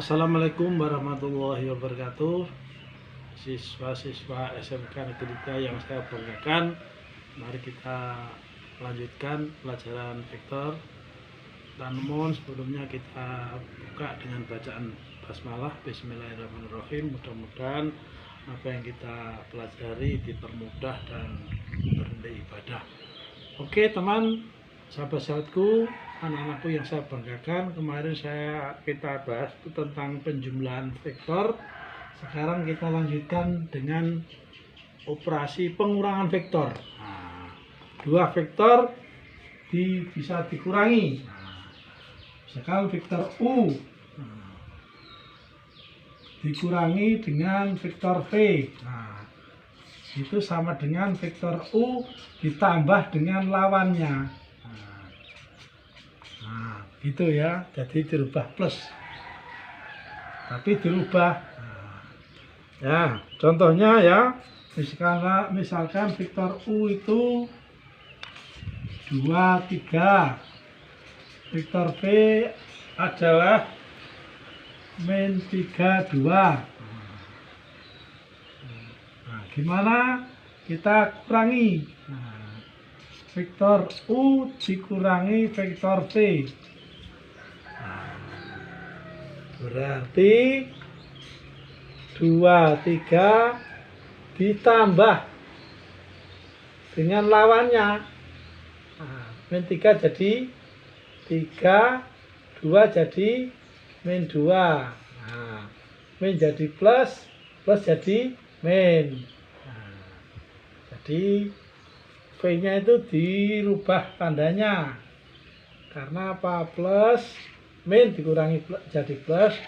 Assalamualaikum warahmatullahi wabarakatuh. Siswa-siswa SMK Negeri 3 yang saya banggakan, mari kita lanjutkan pelajaran vektor. Namun sebelumnya kita buka dengan bacaan basmalah. Bismillahirrahmanirrahim. Mudah-mudahan apa yang kita pelajari dipermudah dan bernilai ibadah. Oke teman, sahabat-sahabatku, anak-anakku yang saya banggakan, kemarin kita bahas tentang penjumlahan vektor. Sekarang kita lanjutkan dengan operasi pengurangan vektor. Nah, dua vektor bisa dikurangi. Misalkan vektor U dikurangi dengan vektor V. Nah, itu sama dengan vektor U ditambah dengan lawannya. Nah, gitu ya. Jadi dirubah plus. Tapi dirubah. Ya, contohnya ya. Misalkan vektor U itu 2, 3. Vektor V adalah min 3, 2. Nah, gimana kita kurangi? Vektor U dikurangi vektor V. Berarti 2, 3 ditambah dengan lawannya. Min 3 jadi 3, 2 jadi min 2. Min jadi plus, plus jadi min. Jadi V-nya itu dirubah tandanya. Karena apa? Plus, min dikurangi jadi plus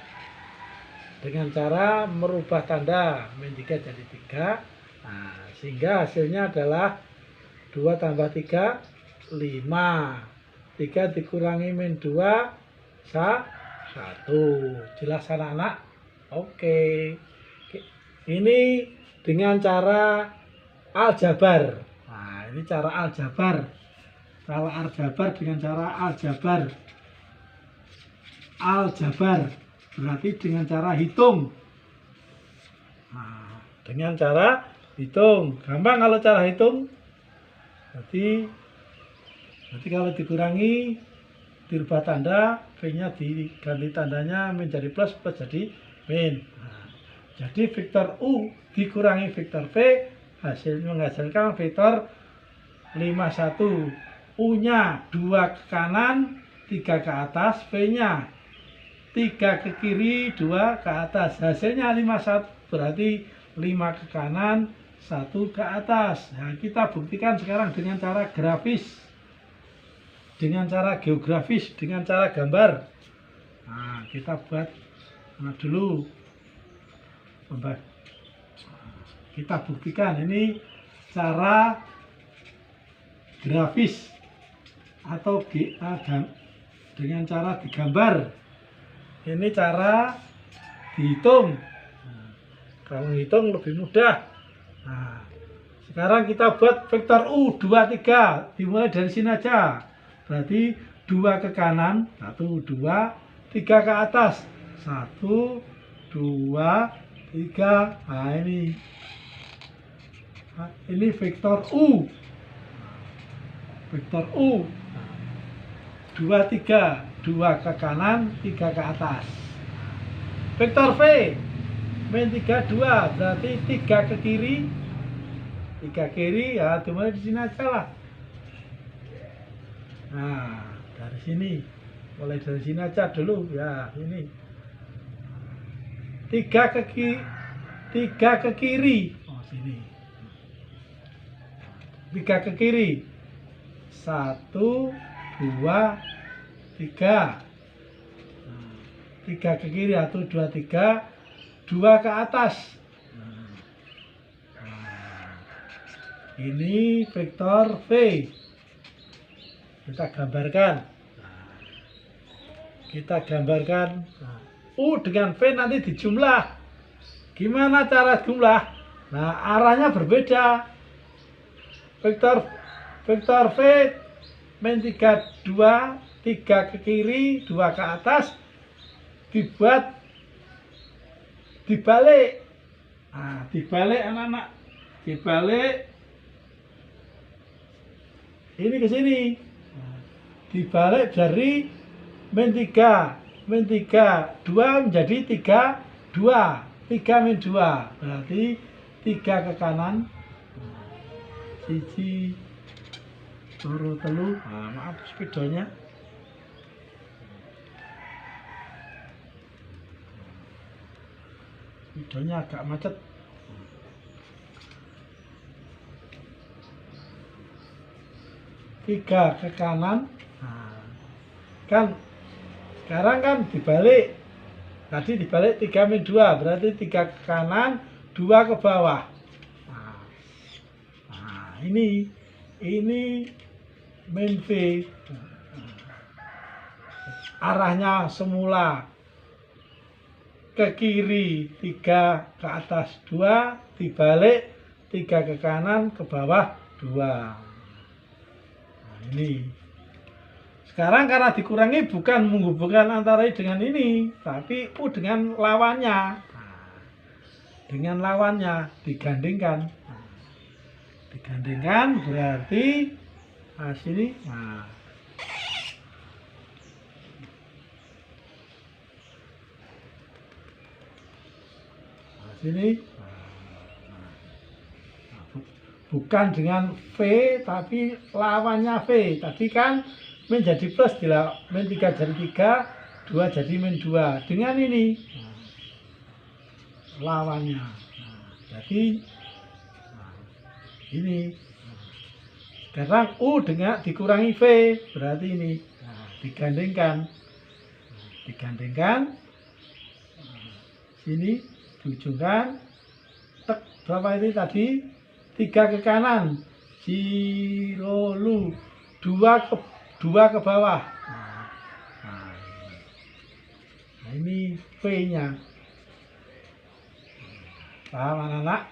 dengan cara merubah tanda. Min 3 jadi 3. Nah, sehingga hasilnya adalah 2 tambah 3, 5. 3 dikurangi min 2, 1. Jelas anak-anak? Oke. Ini dengan cara aljabar. Nah, ini cara aljabar. Cara aljabar dengan cara aljabar. Aljabar berarti dengan cara hitung. Nah, dengan cara hitung. Gampang kalau cara hitung. Berarti kalau dikurangi dirubah tanda, V-nya diganti tandanya menjadi plus, plus jadi min. Nah, jadi vektor U dikurangi vektor V hasilnya menghasilkan vektor 51. U-nya 2 ke kanan, 3 ke atas, V-nya 3 ke kiri, 2 ke atas. Hasilnya 51, berarti 5 ke kanan, 1 ke atas. Nah, kita buktikan sekarang dengan cara grafis, dengan cara geografis, dengan cara gambar. Nah, kita buat dulu. Kita buktikan ini cara grafis atau dengan cara digambar. Ini cara dihitung. Kalau hitung lebih mudah. Nah, sekarang kita buat vektor U 2, 3. Dimulai dari sini aja. Berarti 2 ke kanan, 1, 2, 3 ke atas, 1, 2, 3. Nah, ini vektor U. Vektor U 2, 3. 2 ke kanan, 3 ke atas. Vektor V min 3, 2. Berarti 3 ke kiri, 3 kiri. Ya, dimulai di sini aja lah. Nah, dari sini. Mulai dari sini aja dulu. Ya, ini 3 ke kiri. Oh, sini. 3 ke kiri. 1, 2, 3. 3 ke kiri, 1, 2, 3. 2 ke atas. Ini vektor V. Kita gambarkan. U dengan V nanti dijumlah. Gimana cara jumlah? Nah, arahnya berbeda. Vektor V min 3, 2, 3 ke kiri, 2 ke atas, dibuat dibalik. Nah, dibalik anak-anak. Dibalik. Ini ke sini. Dibalik dari min 3. Min 3. 2 menjadi 3. 2. 3 min 2. Berarti 3 ke kanan. Siji. Loro telu. Nah, maaf spidolnya. Spidolnya agak macet. Tiga ke kanan. Nah, kan sekarang kan dibalik. Tadi dibalik 3 min 2. Berarti 3 ke kanan, 2 ke bawah. Nah, ini min V. Arahnya semula ke kiri 3 ke atas 2, dibalik 3 ke kanan ke bawah 2. Nah, ini sekarang karena dikurangi bukan menghubungkan antara ini dengan ini, tapi dengan lawannya. Nah, dengan lawannya digandingkan. Nah, digandingkan berarti sini. Nah, sini. Bukan dengan V tapi lawannya V. Tadi kan min jadi plus, min 3 jadi 3, 2 jadi min 2. Dengan ini lawannya. Jadi ini sekarang U dengan dikurangi V, berarti ini digandingkan. Sini diujungkan. Tek, berapa ini tadi? 3 ke kanan, silolu, 2 ke bawah. Nah, ini V-nya. Paham anak-anak?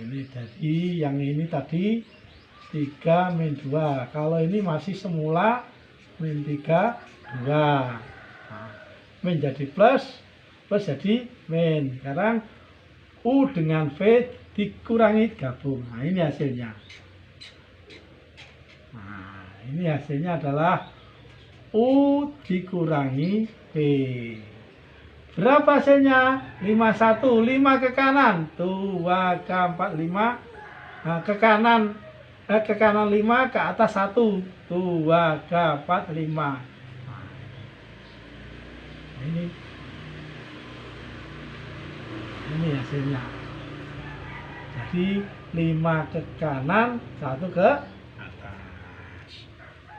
Ini jadi yang ini tadi 3 min 2. Kalau ini masih semula min 3, 2. Nah, min jadi plus jadi min. Sekarang U dengan V dikurangi gabung. Nah, ini hasilnya. Nah, ini hasilnya adalah U dikurangi V. Berapa hasilnya? 51. 5 ke kanan. 2 ke 4, 5. Nah, ke kanan 5, ke atas 1. 2 ke 4, 5. Nah, ini hasilnya. Jadi 5 ke kanan, 1 ke atas.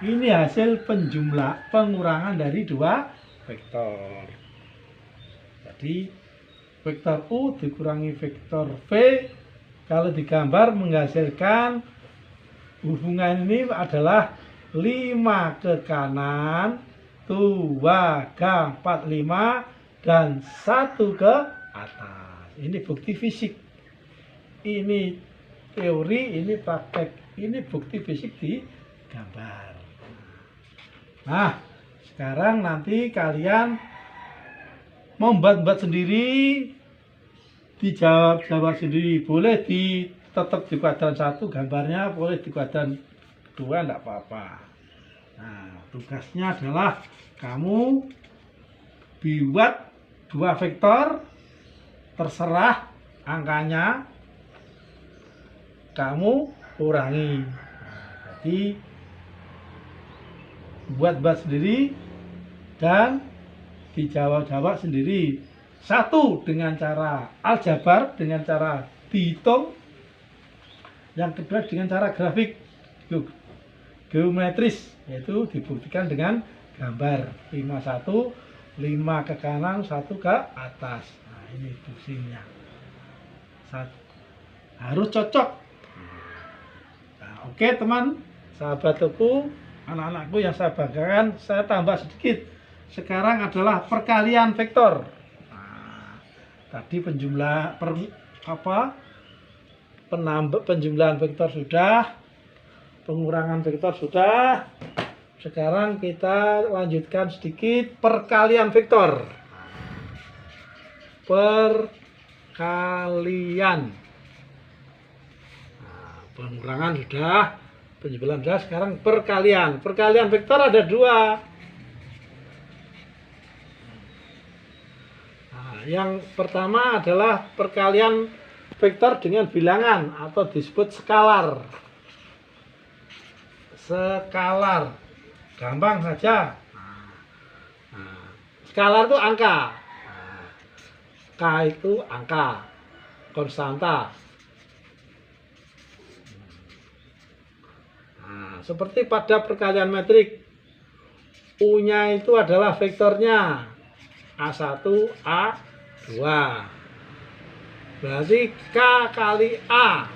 Ini hasil pengurangan dari 2 vektor. Jadi vektor U dikurangi vektor V kalau digambar menghasilkan hubungan ini adalah 5 ke kanan, 2 ke 4, 5 dan 1 ke atas. Ini bukti fisik. Ini teori, ini praktek, ini bukti fisik di gambar. Nah, sekarang nanti kalian membuat sendiri, dijawab sendiri. Boleh tetap di kuadran 1 gambarnya, boleh di kuadran 2, enggak apa-apa. Nah, tugasnya adalah kamu buat 2 vektor, terserah angkanya, kamu kurangi. Jadi buat sendiri dan dijawab sendiri. Satu dengan cara aljabar, dengan cara dihitung. Yang kedua dengan cara grafik geometris, yaitu dibuktikan dengan gambar 51, 5 ke kanan, 1 ke atas. Nah, ini fungsinya. Harus cocok. Nah, oke teman, sahabatku, anak-anakku yang saya banggakan, saya tambah sedikit. Sekarang adalah perkalian vektor. Nah, tadi penjumlahan vektor sudah, pengurangan vektor sudah. Sekarang kita lanjutkan sedikit perkalian vektor. perkalian. Nah, pengurangan sudah, penjumlahan sudah, sekarang perkalian. Perkalian vektor ada dua. Nah, yang pertama adalah perkalian vektor dengan bilangan atau disebut skalar. Skalar, gampang saja. Nah, skalar itu angka. K itu angka, konstanta. Nah, seperti pada perkalian metrik, U-nya itu adalah vektornya A1, A2. Berarti K kali A.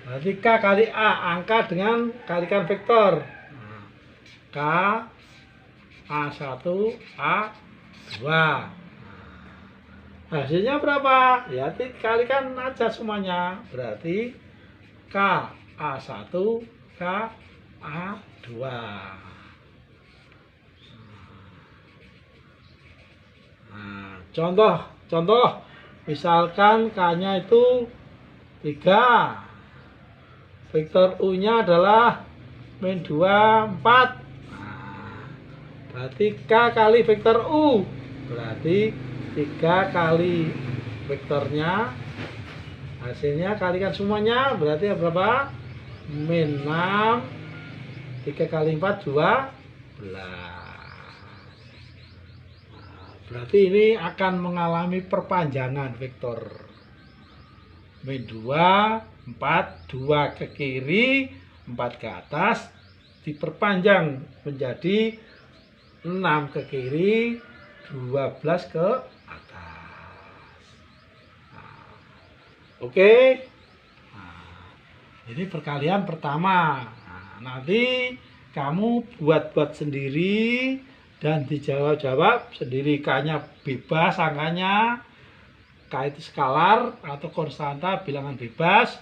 Berarti K kali A, angka dengan kalikan vektor. K A1, A2. Hasilnya berapa? Ya dikalikan aja semuanya. Berarti K A1, K A2. Nah, contoh misalkan K-nya itu 3. Vektor U-nya adalah min 2, 4. Nah, berarti K kali vektor U. Berarti 3 kali vektornya, hasilnya kalikan semuanya, berarti berapa? Min 6, 3 kali 4, 12. Nah, berarti ini akan mengalami perpanjangan vektor. Min 2, 4, 2 ke kiri, 4 ke atas, diperpanjang menjadi 6 ke kiri, 12 ke atas. Nah, oke. Nah, ini perkalian pertama. Nah, nanti kamu buat sendiri dan dijawab sendiri. K-nya bebas angkanya. K itu skalar atau konstanta, bilangan bebas.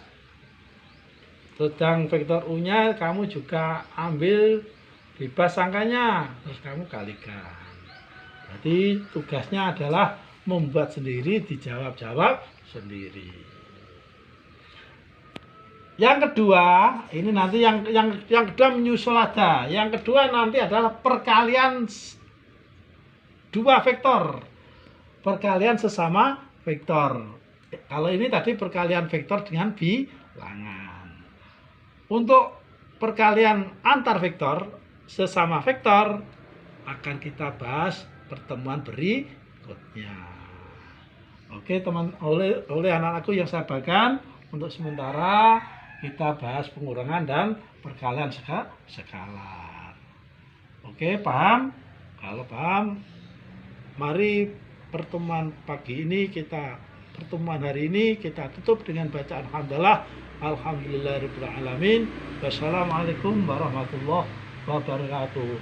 Sedang vektor U-nya kamu juga ambil bebas angkanya, terus kamu kalikan. Jadi tugasnya adalah membuat sendiri, dijawab sendiri. Yang kedua, ini nanti yang kedua menyusul ada. Yang kedua nanti adalah perkalian dua vektor. Perkalian sesama vektor. Kalau ini tadi perkalian vektor dengan bilangan. Untuk perkalian antar vektor sesama vektor akan kita bahas pertemuan berikutnya. Oke teman, oleh anak-anakku yang saya banggakan, untuk sementara kita bahas pengurangan dan perkalian skalar. Oke, paham? Kalau paham, mari pertemuan hari ini kita tutup dengan bacaan alhamdulillah, alhamdulillahirabbil alamin. Wassalamualaikum warahmatullahi wabarakatuh.